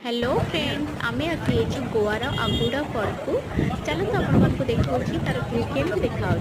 Hello friends आमे आसी grower आगुड़ा fall को चलते आपण को देखा तार व्यू केमी देखा।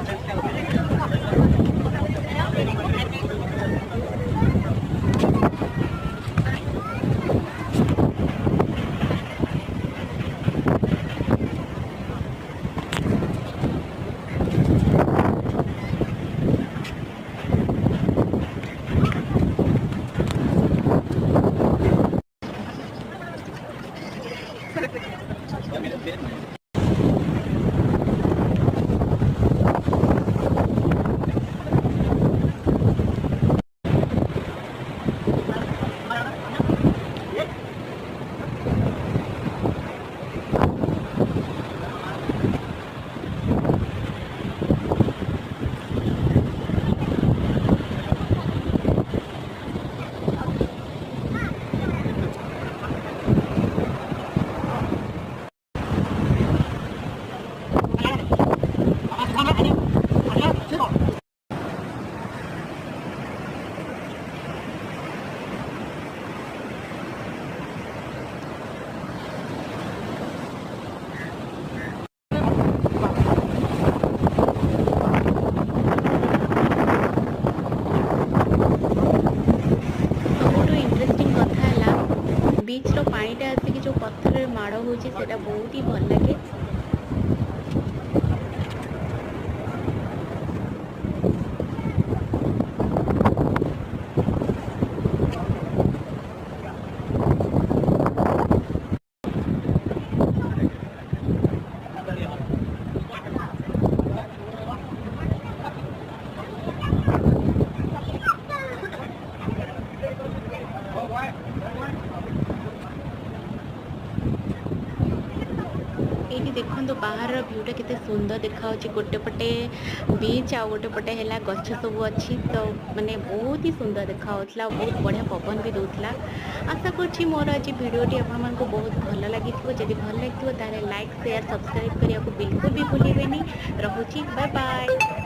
बीच रो पानीटा आसिक जो पत्थर माड़ हो बहुत ही भल लगे। ये देखो बाहर भ्यूटा केते सुंदर देखा गोटे पटे बीच आ गोटे पटे है गछ सब अच्छी तो माने बहुत ही सुंदर देखा बहुत बढ़िया पवन भी दूसरा। आशा करुँची मोर आज भिडटी आपण बहुत भल लगी जब भल लगी लाइक शेयर सब्सक्राइब करने को बिल्कुल भी भूलें। रोची बाय बाय।